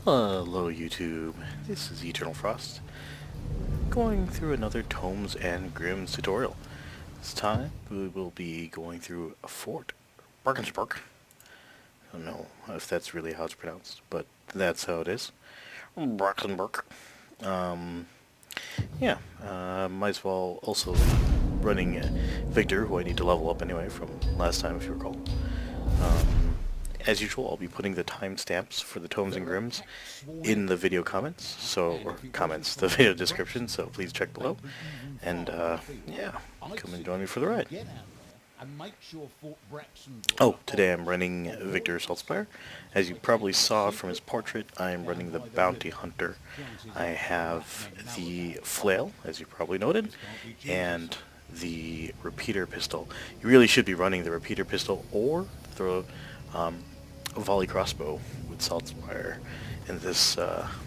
Hello YouTube, this is Eternal Frost, going through another Tomes and Grimm's tutorial. This time we will be going through a fort, Brachsenbrucke. I don't know if that's really how it's pronounced, but that's how it is. Brachsenbrucke. Might as well also be running Victor, who I need to level up anyway from last time if you recall. As usual, I'll be putting the timestamps for the Tomes and Grimms in the video comments, the video description, so please check below. And, come and join me for the ride. Oh, today I'm running Victor Saltzpyre. As you probably saw from his portrait, I'm running the Bounty Hunter. I have the Flail, as you probably noted, and the repeater pistol. You really should be running the repeater pistol or the volley crossbow with Saltzpyre in this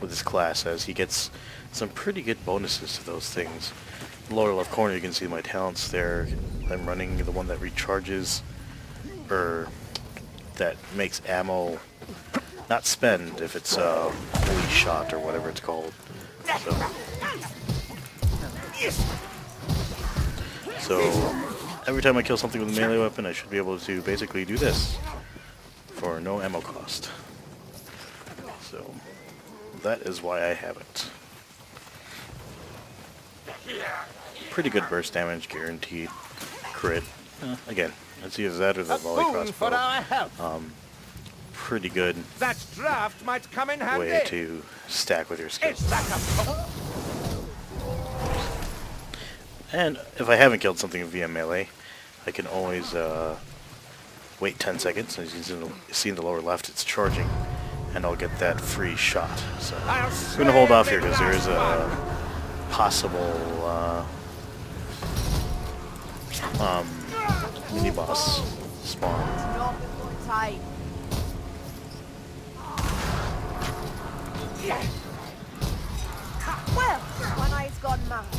with this class, as he gets some pretty good bonuses to those things. In the lower left corner you can see my talents there. I'm running the one that recharges, or that makes ammo not spend if it's fully shot or whatever it's called. So every time I kill something with a melee weapon, I should be able to basically do this for no ammo cost. So that is why I have it. Pretty good burst damage, guaranteed. Crit. Again, let's use that or the volley crossbow. Pretty good way to stack with your skills. And if I haven't killed something via melee, I can always wait 10 seconds. As you can see in the lower left, it's charging, and I'll get that free shot. So I'm going to hold off here because there is a possible mini-boss spawn. Well, one eye's gone mad. In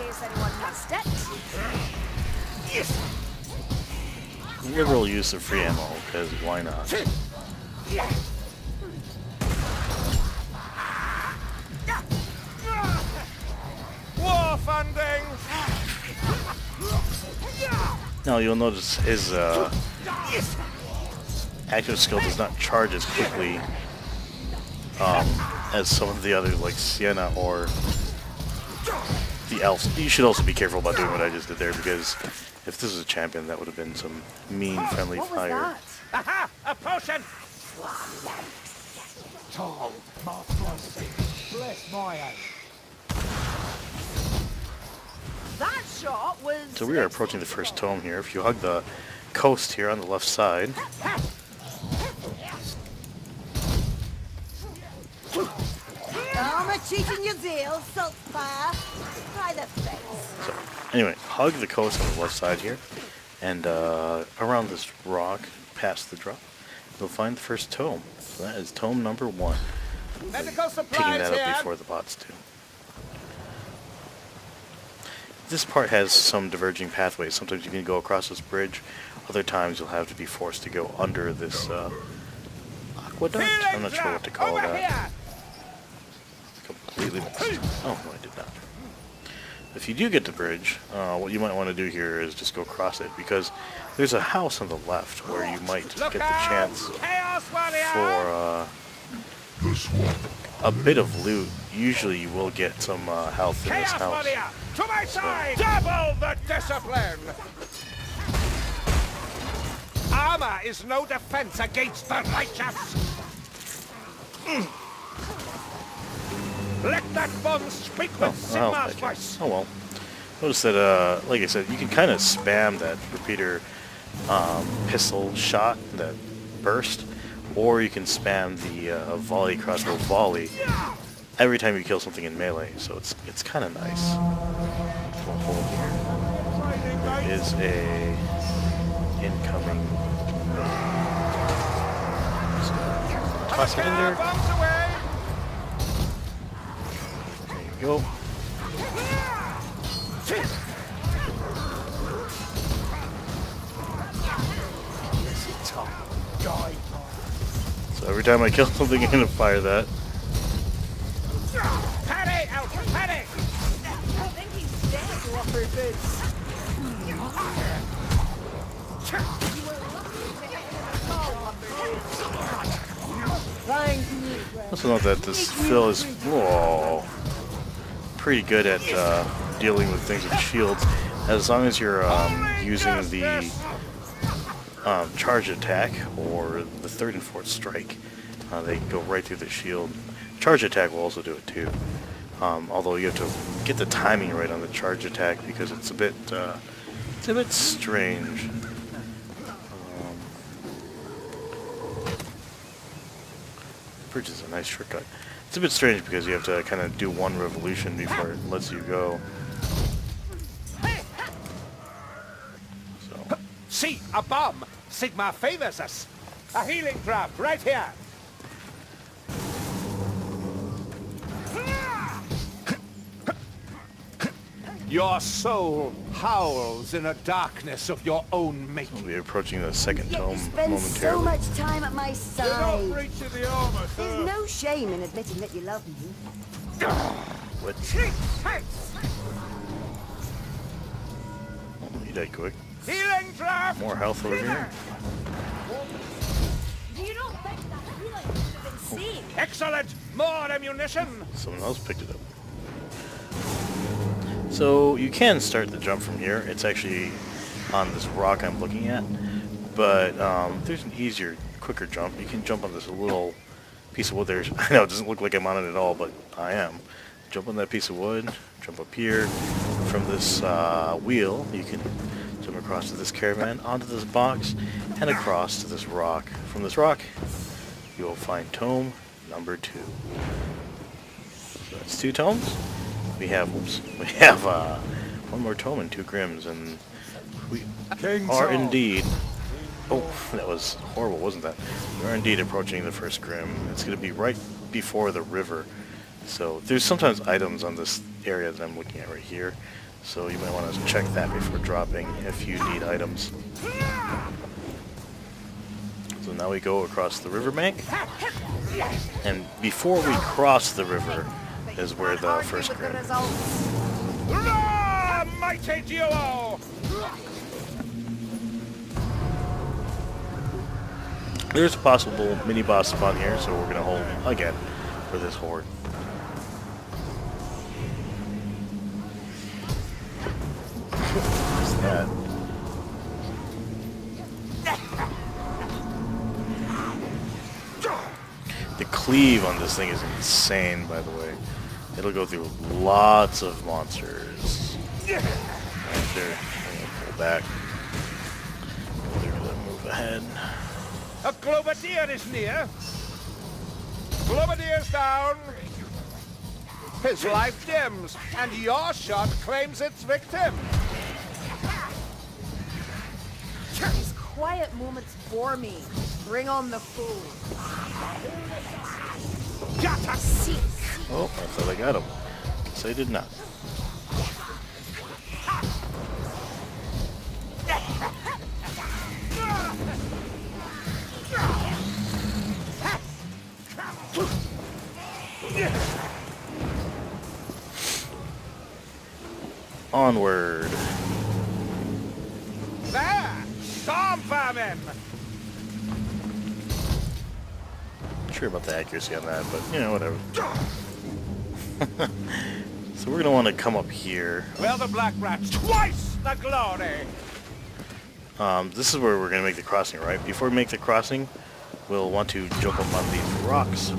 case anyone missed it. Liberal use of free ammo, because why not? War funding. Now you'll notice his active skill does not charge as quickly as some of the others, like Sienna or the elves. You should also be careful about doing what I just did there, because if this was a champion, that would have been some mean friendly fire. Aha! A potion! Tall, bless my eye. That shot was... So we are approaching the first tome here. If you hug the coast here on the left side, I'm cheating your deal, Saltzpyre. Try the face. so anyway, hug the coast on the left side here, and around this rock, past the drop, you'll find the first tome. So that is tome number 1. Medical Picking supplies that up here. before the bots do. This part has some diverging pathways. Sometimes you can go across this bridge, other times you'll have to be forced to go under this aqueduct? I'm not sure what to call Over that. here. Completely missed. Oh, no, I did not. If you do get the bridge, what you might want to do here is just go across it, because there's a house on the left where you might Look get the out! chance Chaos warrior. for a bit of loot. Usually you will get some health in this Chaos house. warrior. To my side. Double the discipline. Armor is no defense against the righteous. Let that bomb speak with Sigmar's voice. Oh well. Notice that, like I said, you can kind of spam that repeater pistol shot, that burst, or you can spam the volley crossbow volley every time you kill something in melee. So it's kind of nice. We'll hold here. There is a incoming. So, toss it in there. Bombs away. There you go. every time I kill something, I'm gonna fire that. Paddy, out! Paddy! I think he's dead. Also note that this Phil is pretty good at dealing with things with shields, as long as you're using the charge attack or the third and fourth strike. They go right through the shield. Charge attack will also do it too, although you have to get the timing right on the charge attack because it's a bit strange. Bridge is a nice shortcut. It's a bit strange because you have to kind of do one revolution before it lets you go. So. See, a bomb! Sigma favors us! A healing trap right here! Your soul howls in a darkness of your own making. We'll be approaching the second Yet tome you spend so momentarily. much time at my side. breaching the armor, There's no shame in admitting that you love me. What? Oh, you died quick. Healing trap! More health over here. You don't think that healing should have been seen? Excellent! More ammunition! Someone else picked it up. So you can start the jump from here. It's actually on this rock I'm looking at, but there's an easier, quicker jump. You can jump on this little piece of wood there. I know it doesn't look like I'm on it at all, but I am. Jump on that piece of wood, jump up here. From this wheel, you can jump across to this caravan, onto this box, and across to this rock. From this rock, you will find tome number 2. So that's 2 tomes. We have one more tome and 2 Grims, and we are indeed... Oh, that was horrible, wasn't that? We are indeed approaching the first Grim. It's going to be right before the river. So there's sometimes items on this area that I'm looking at right here. So you might want to check that before dropping if you need items. So now we go across the riverbank. And before we cross the river is where the first Grim is. Hurrah! Mighty duo! There's a possible mini-boss spawn here, so we're going to hold again for this horde. What's that? The cleave on this thing is insane, by the way. It'll go through lots of monsters. Right there. I'm gonna pull back. They're gonna move ahead. A Globadier is near. Globadier's down. His life dims, and your shot claims its victim. These quiet moments bore me. Bring on the fool. Seek. Oh, I thought I got him. Guess I did not. Onward. There! Storm vermin! Not sure about the accuracy on that, but you know, whatever. So we're gonna want to come up here. Well, the black rats twice the glory! This is where we're gonna make the crossing, right? Before we make the crossing, we'll want to jump up on these rocks.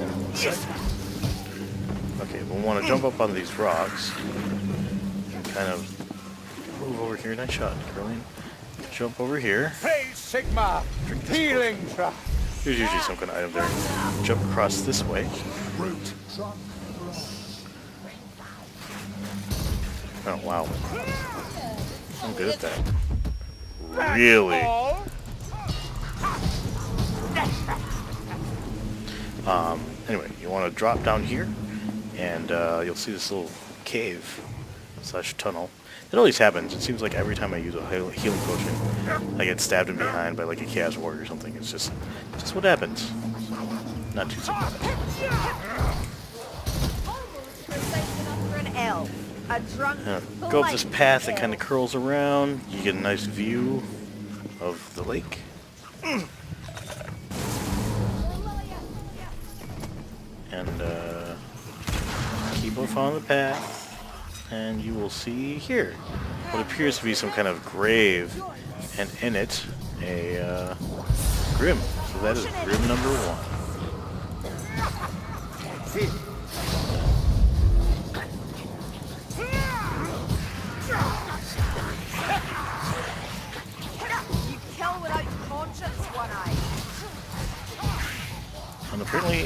Okay, we'll want to jump up on these rocks. And kind of move over here. Nice shot, Caroline. Jump over here. Praise Sigma! Healing trap! There's usually some kind of item there. Jump across this way. Oh, wow. I'm good at that. Really? Anyway, you want to drop down here, and you'll see this little cave / tunnel. It always happens. It seems like every time I use a healing potion, I get stabbed in behind by like a chaos warrior or something. It's just what happens. not too simple. Almost precise enough for an L. A drunk, Go up this polite path that L. kind of curls around. You get a nice view of the lake. And keep on following the path, and you will see here what appears to be some kind of grave, and in it a Grim. So that is Grim number 1. You kill without conscience, one eye. And apparently,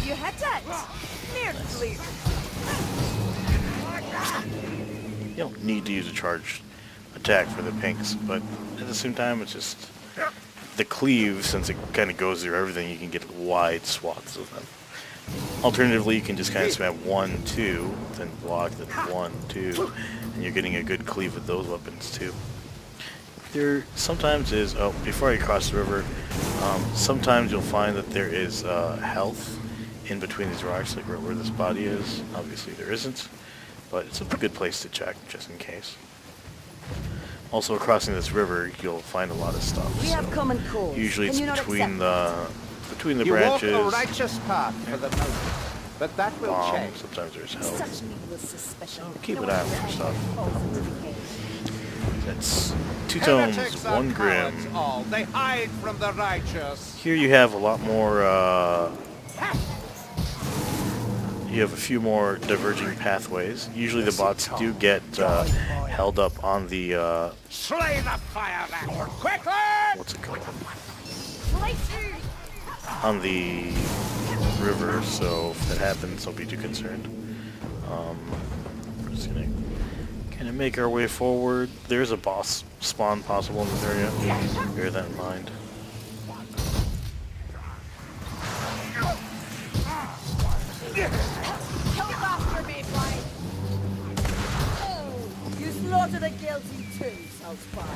You hit it! Nearly. you don't need to use a charged attack for the pinks, but at the same time, it's just the cleave, since it kind of goes through everything, you can get wide swaths of them. Alternatively, you can just kind of spam 1, 2, then block, then 1, 2, and you're getting a good cleave with those weapons too. There sometimes is, before I cross the river, sometimes you'll find that there is health in between these rocks, like where this body is. Obviously there isn't, but it's a good place to check, just in case. Also, crossing this river, you'll find a lot of stuff. We have common cause. Usually it's Can you not between the You walk branches. a righteous path for the moment, but that will change. Sometimes there's health. Such needless suspicion. Keep No an eye out one for else stuff. falls into decay. That's 2 tomes, Heretics 1 are Grim. cowards all. They hide from the righteous. Here you have a lot more, you have a few more diverging pathways. Usually the bots do get held up on the, Slay the fire rat quickly! what's it called? Slicer! On the river, so if that happens, don't be too concerned. We're just gonna kind of make our way forward. There's a boss spawn possible in this area. Bear that in mind. Kill faster, Mayfly! Oh, you slaughtered the guilty too, Saltzpyre.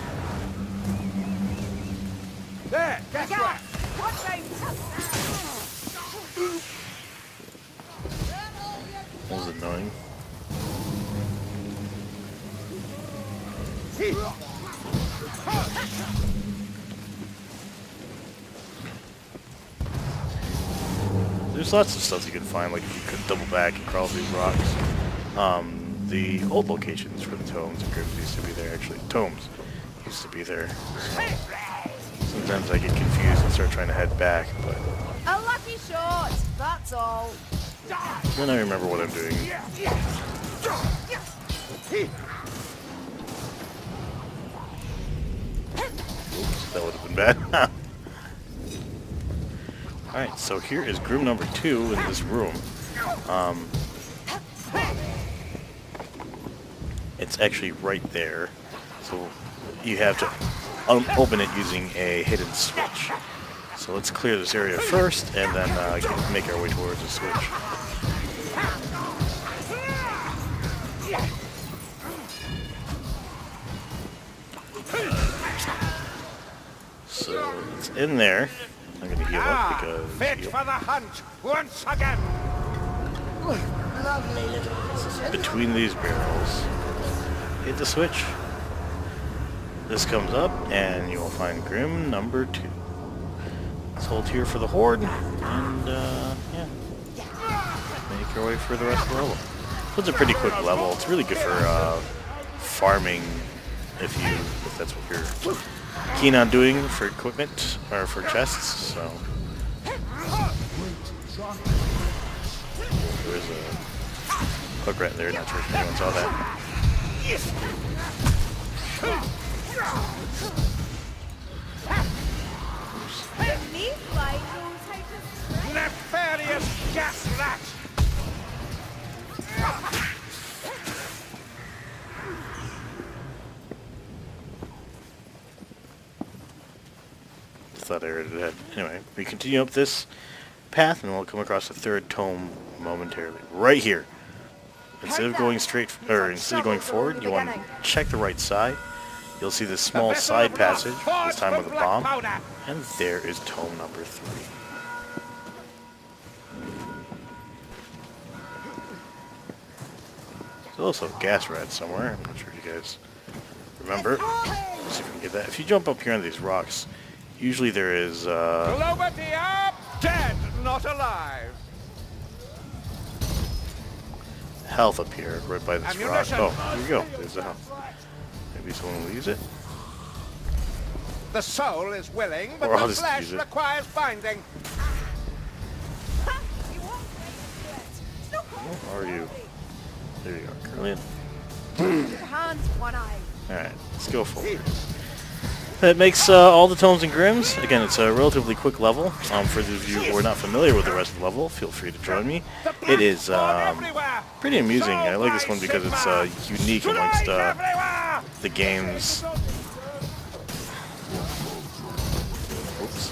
There, guess what? Watch out! That was annoying. There's lots of stuff you can find, like if you could double back and crawl through these rocks. The old locations for the tomes and Grims used to be there, actually. Tomes used to be there. Sometimes I get confused and start trying to head back, but A lucky shot, that's all. then I remember what I'm doing. Oops, that would have been bad. Alright, so here is Grim number 2 in this room. It's actually right there, so you have to open it using a hidden switch. So let's clear this area first, and then make our way towards the switch. So it's in there. I'm gonna heal up because Fit for the hunt once again. Lovely little precision. between these barrels, hit the switch. This comes up, and you will find Grim number 2. Let's hold here for the horde, and yeah, make your way for the rest of the level. So it's a pretty quick level. It's really good for farming, if that's what you're keen on doing for equipment or for chests. So there's a hook right there. Not sure if anyone saw that. Mayfly knows how to strike. Nefarious gas rat! thought I heard it ahead. Anyway, we continue up this path, and we'll come across the third tome momentarily. Right here. Instead of going instead of going forward, you want to check the right side. You'll see this small side passage, this time with a bomb, and there is tome number 3. There's also a gas rat somewhere. I'm not sure if you guys remember. Let's see if we can get that. If you jump up here on these rocks, usually there is Globatia, dead, not alive. health up here, right by this rock. Ammunition. Oh, here you go. There's the health. Maybe someone will use it. The soul is willing, but Or I'll the just flesh use it. requires binding. How are you? There you go, Curlian. Your hands, one eye. Alright, let's go forward. That makes all the tomes and grims. Again, it's a relatively quick level. For those of you who are not familiar with the rest of the level, feel free to join me. It is pretty amusing. I like this one because it's unique amongst the games. Oops.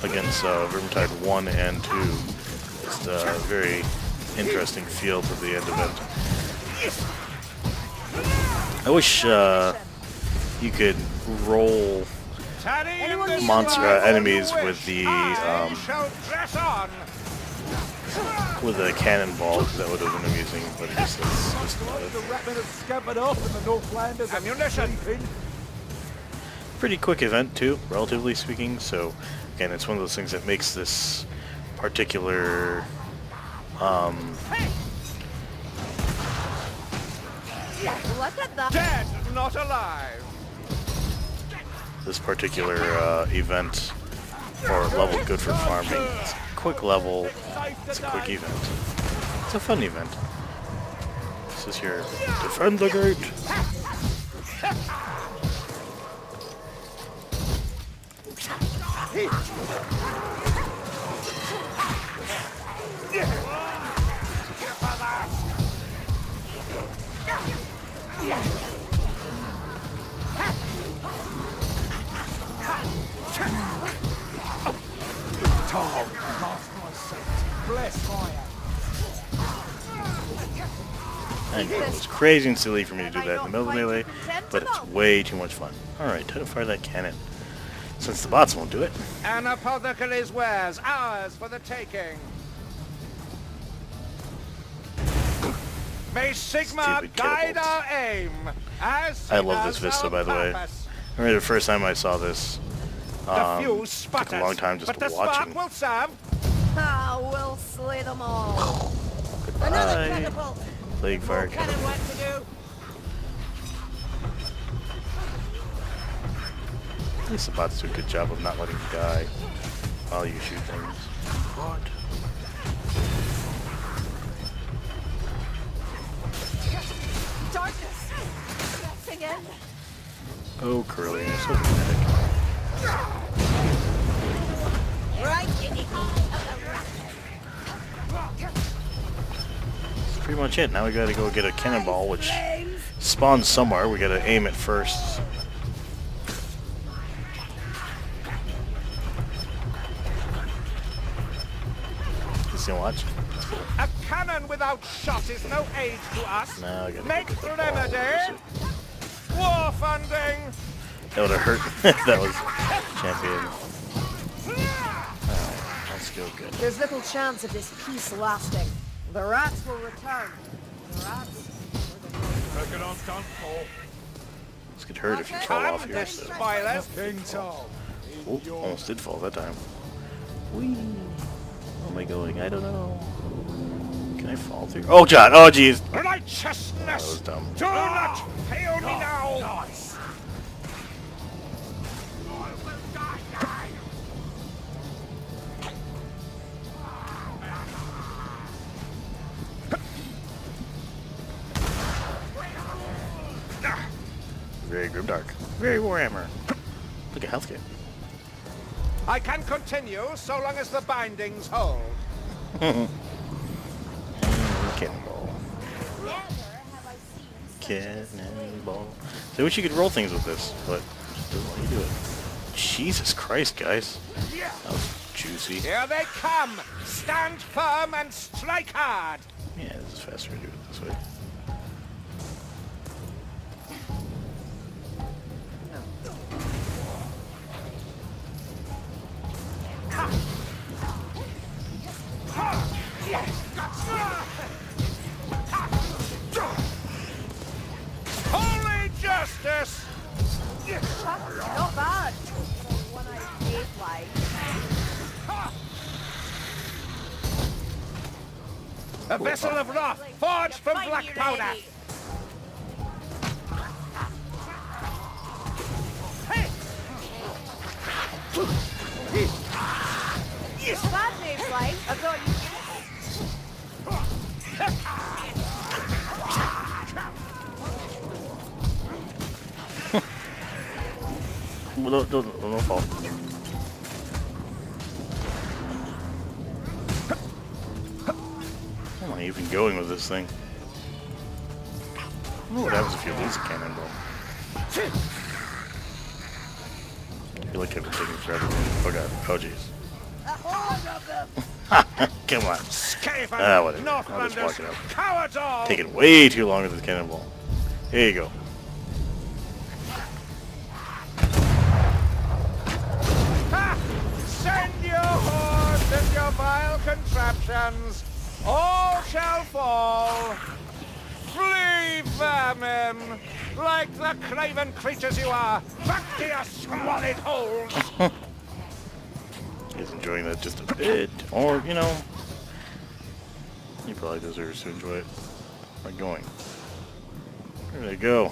Against Vermintide 1 and 2. Just a very interesting feel to the end event. I wish you could roll monster enemies with the with a cannonball, because that would have been amusing, but I guess that's just not it. The rapid has scampered off and the Northlanders are Ammunition. sleeping. Pretty quick event too, relatively speaking, so again, it's one of those things that makes this particular Look at that. Dead, not alive. event or level good for farming. It's a quick level, it's a quick event. It's a fun event. This is here. Defend the gate! Tome, cast my sight. Bless my hand. I know, it was crazy and silly for me to do that in the middle of the melee, but it's way too much fun. Alright, time to fire that cannon. Since the bots won't do it. An apothecary's wares, ours for the taking. May Sigma Stupid guide catapults. our aim. As I love this as vista, our by the way. purpose. I remember the first time I saw this. The fuse Took sputters, a long time just but the watching. spark will serve. Ah, we'll slay them all. Another Goodbye. catapult. Plague fire Cannon catapult. what to do. At least the bots do a good job of not letting you die while you shoot things. What? Darkness. That's again. Oh, Curly, you're so dramatic. Right in the eye of the rocket. That's pretty much it. Now we gotta go get a cannonball, which spawns somewhere. We gotta aim it first. Just gonna watch. A cannon without shot is no aid to us. Now I gotta Make go get the ball. remedy. Where is it? War funding. That would have hurt. That was champion. Alright, let's go good. There's little chance of this peace lasting. The rats will return. The rats. Reckon I'm done for. This could hurt if you fall off Come, here. So. despoilers. King Tome. Oh, almost did fall that time. Whee! Where am I going? I don't know. Can I fall through? Oh, John! Oh, jeez! Righteousness. That was dumb. Do not fail me now. Nice. Very grimdark. Very Warhammer. Look at health kit. I can continue so long as the bindings hold. Cannonball. cannonball. So I wish you could roll things with this, but it just doesn't let you do it. Jesus Christ, guys. That was juicy. Here they come! Stand firm and strike hard! Yeah, this is faster to do it this way. Holy justice! Not bad. One I gave like. A vessel of wrath, forged from black powder! Bad news, like. I thought you. Don't fall. Where am I even going with this thing? I don't know what happens if you lose a cannonball. I feel like I've been taking forever. Oh god. Oh jeez. Come on. Skaven, Whatever. I'll just walk it Northlanders, up. cowards all! Taking way too long with this cannonball. Here you go. Ha! Send your hordes and your vile contraptions! All shall fall! Flee, vermin! Like the craven creatures you are! Back to your squalid holes! He's enjoying that just a bit. Or, you know, he probably deserves to enjoy it. Where am I going? Where did I go?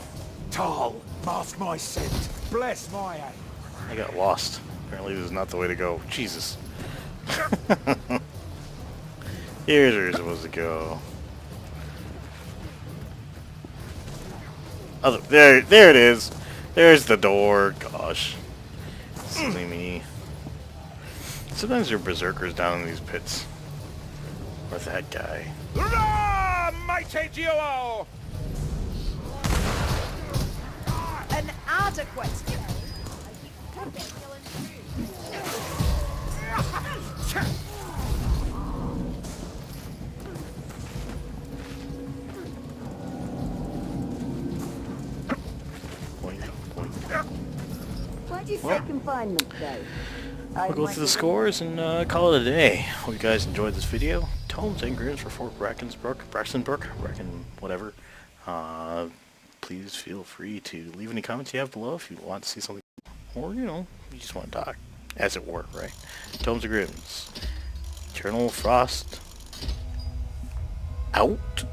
Tall, mask my scent. Bless my aim. I got lost. Apparently this is not the way to go. Jesus. Here's where you're supposed to go. Oh, there it is. There's the door. Gosh. Silly me. Sometimes there are berserkers down in these pits. Or that guy. Roar, mighty duo! An adequate. Boink, boink. Why'd you say confinement day? We'll go through the scores and call it a day. Hope you guys enjoyed this video. Tomes and grins for Fort Brachsenbrucke, whatever. Please feel free to leave any comments you have below if you want to see something, or you know, you just want to talk, as it were, right? Tomes and grins. Eternal Frost. Out.